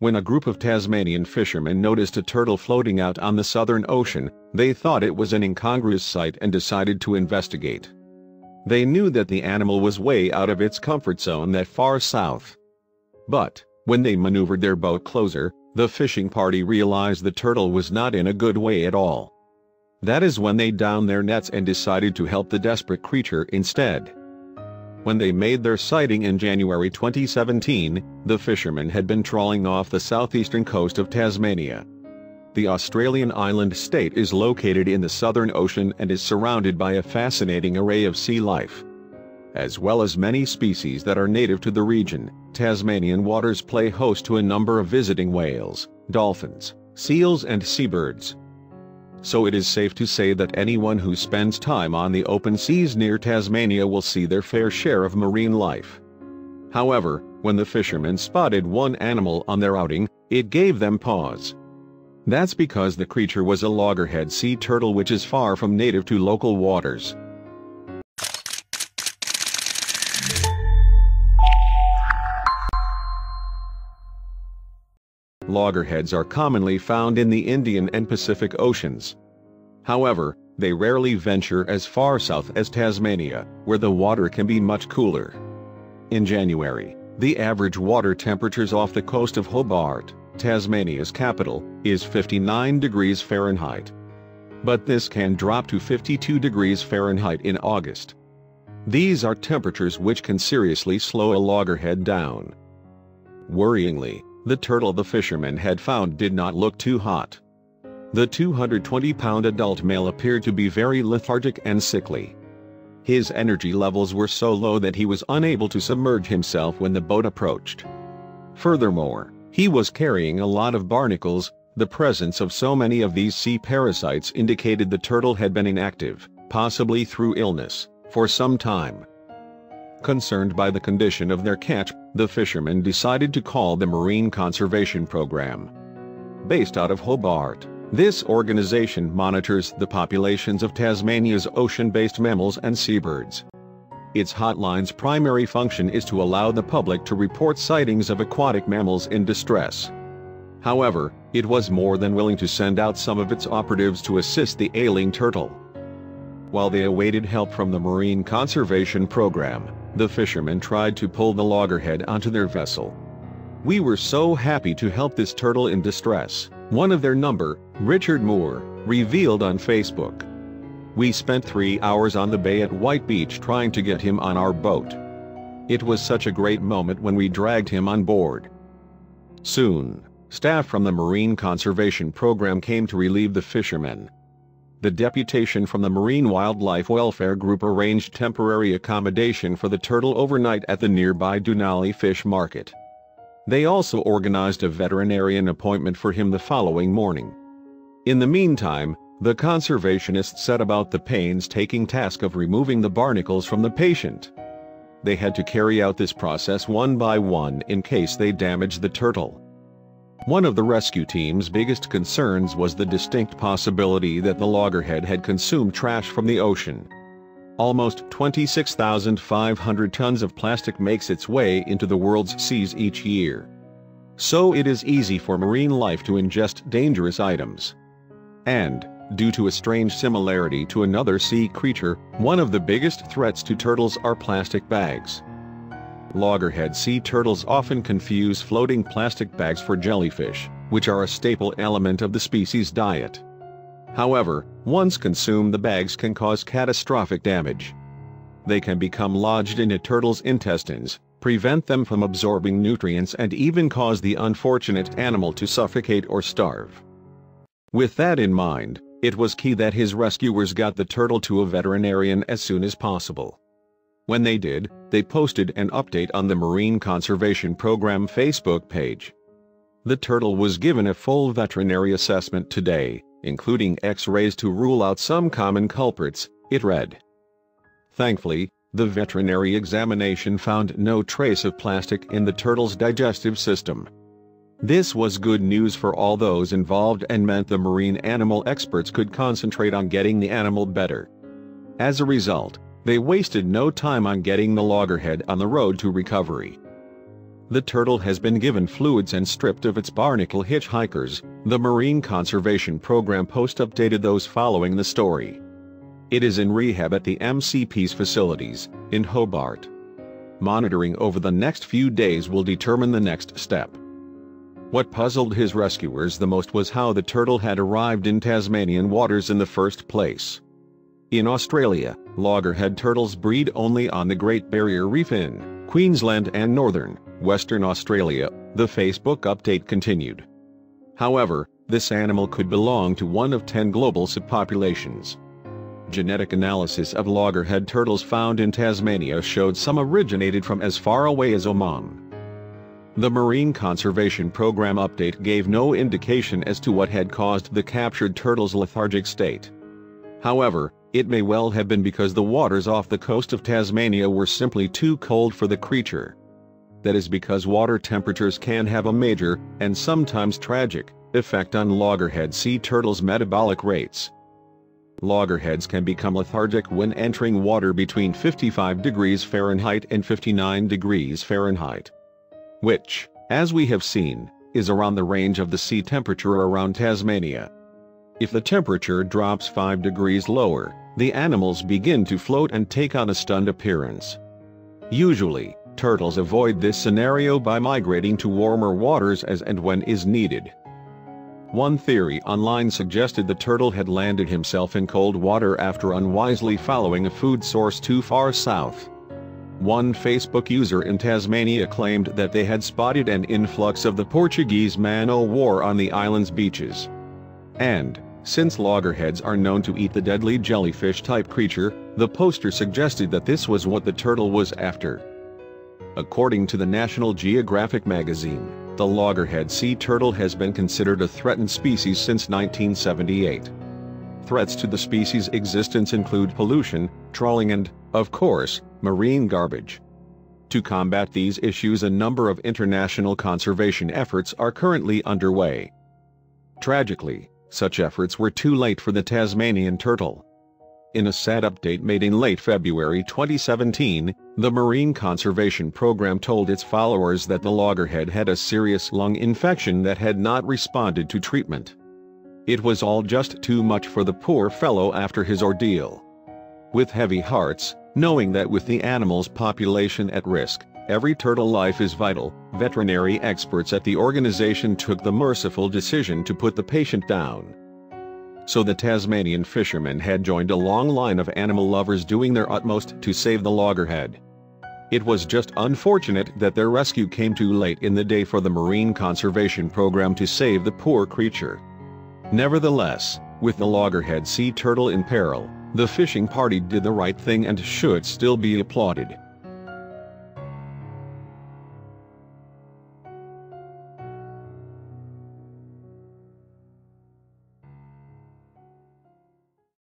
When a group of Tasmanian fishermen noticed a turtle floating out on the Southern Ocean, they thought it was an incongruous sight and decided to investigate. They knew that the animal was way out of its comfort zone that far south. But, when they maneuvered their boat closer, the fishing party realized the turtle was not in a good way at all. That is when they downed their nets and decided to help the desperate creature instead. When they made their sighting in January 2017, the fishermen had been trawling off the southeastern coast of Tasmania. The Australian island state is located in the Southern Ocean and is surrounded by a fascinating array of sea life. As well as many species that are native to the region, Tasmanian waters play host to a number of visiting whales, dolphins, seals and seabirds. So it is safe to say that anyone who spends time on the open seas near Tasmania will see their fair share of marine life. However, when the fishermen spotted one animal on their outing, it gave them pause. That's because the creature was a loggerhead sea turtle, which is far from native to local waters. Loggerheads are commonly found in the Indian and Pacific Oceans. However, they rarely venture as far south as Tasmania, where the water can be much cooler. In January, the average water temperatures off the coast of Hobart, Tasmania's capital, is 59 degrees Fahrenheit. But this can drop to 52 degrees Fahrenheit in August. These are temperatures which can seriously slow a loggerhead down. Worryingly, the turtle the fishermen had found did not look too hot. The 220-pound adult male appeared to be very lethargic and sickly. His energy levels were so low that he was unable to submerge himself when the boat approached. Furthermore, he was carrying a lot of barnacles. The presence of so many of these sea parasites indicated the turtle had been inactive, possibly through illness, for some time. Concerned by the condition of their catch, the fishermen decided to call the Marine Conservation Program. Based out of Hobart, this organization monitors the populations of Tasmania's ocean-based mammals and seabirds. Its hotline's primary function is to allow the public to report sightings of aquatic mammals in distress. However, it was more than willing to send out some of its operatives to assist the ailing turtle. While they awaited help from the Marine Conservation Program, the fishermen tried to pull the loggerhead onto their vessel. "We were so happy to help this turtle in distress," one of their number, Richard Moore, revealed on Facebook. "We spent 3 hours on the bay at White Beach trying to get him on our boat. It was such a great moment when we dragged him on board." Soon, staff from the Marine Conservation Program came to relieve the fishermen. The deputation from the Marine Wildlife Welfare Group arranged temporary accommodation for the turtle overnight at the nearby Dunalley Fish Market. They also organized a veterinarian appointment for him the following morning. In the meantime, the conservationists set about the painstaking task of removing the barnacles from the patient. They had to carry out this process one by one in case they damaged the turtle. One of the rescue team's biggest concerns was the distinct possibility that the loggerhead had consumed trash from the ocean. Almost 26,500 tons of plastic makes its way into the world's seas each year. So it is easy for marine life to ingest dangerous items. And, due to a strange similarity to another sea creature, one of the biggest threats to turtles are plastic bags. Loggerhead sea turtles often confuse floating plastic bags for jellyfish, which are a staple element of the species' diet. However, once consumed, the bags can cause catastrophic damage. They can become lodged in a turtle's intestines, prevent them from absorbing nutrients, and even cause the unfortunate animal to suffocate or starve. With that in mind, it was key that his rescuers got the turtle to a veterinarian as soon as possible. When they did, they posted an update on the Marine Conservation Program Facebook page. The turtle was given a full veterinary assessment today, including X-rays to rule out some common culprits, it read. Thankfully, the veterinary examination found no trace of plastic in the turtle's digestive system. This was good news for all those involved and meant the marine animal experts could concentrate on getting the animal better. As a result, they wasted no time on getting the loggerhead on the road to recovery. The turtle has been given fluids and stripped of its barnacle hitchhikers, the Marine Conservation Program post updated those following the story. It is in rehab at the MCP's facilities, in Hobart. Monitoring over the next few days will determine the next step. What puzzled his rescuers the most was how the turtle had arrived in Tasmanian waters in the first place. In Australia, loggerhead turtles breed only on the Great Barrier Reef in Queensland and northern, Western Australia, the Facebook update continued. However, this animal could belong to one of 10 global subpopulations. Genetic analysis of loggerhead turtles found in Tasmania showed some originated from as far away as Oman. The Marine Conservation Program update gave no indication as to what had caused the captured turtle's lethargic state. However, it may well have been because the waters off the coast of Tasmania were simply too cold for the creature. That is because water temperatures can have a major, and sometimes tragic, effect on loggerhead sea turtles' metabolic rates. Loggerheads can become lethargic when entering water between 55 degrees Fahrenheit and 59 degrees Fahrenheit. Which, as we have seen, is around the range of the sea temperature around Tasmania. If the temperature drops 5 degrees lower, the animals begin to float and take on a stunned appearance. Usually, turtles avoid this scenario by migrating to warmer waters as and when is needed. One theory online suggested the turtle had landed himself in cold water after unwisely following a food source too far south. One Facebook user in Tasmania claimed that they had spotted an influx of the Portuguese man-o'-war on the island's beaches. And, since loggerheads are known to eat the deadly jellyfish-type creature, the poster suggested that this was what the turtle was after. According to the National Geographic magazine, the loggerhead sea turtle has been considered a threatened species since 1978. Threats to the species' existence include pollution, trawling and, of course, marine garbage. To combat these issues, a number of international conservation efforts are currently underway. Tragically, such efforts were too late for the Tasmanian turtle. In a sad update made in late February 2017, the Marine Conservation Program told its followers that the loggerhead had a serious lung infection that had not responded to treatment. It was all just too much for the poor fellow after his ordeal. With heavy hearts, knowing that with the animal's population at risk, every turtle life is vital, veterinary experts at the organization took the merciful decision to put the patient down. So the Tasmanian fishermen had joined a long line of animal lovers doing their utmost to save the loggerhead. It was just unfortunate that their rescue came too late in the day for the Marine Conservation Program to save the poor creature. Nevertheless, with the loggerhead sea turtle in peril, the fishing party did the right thing and should still be applauded.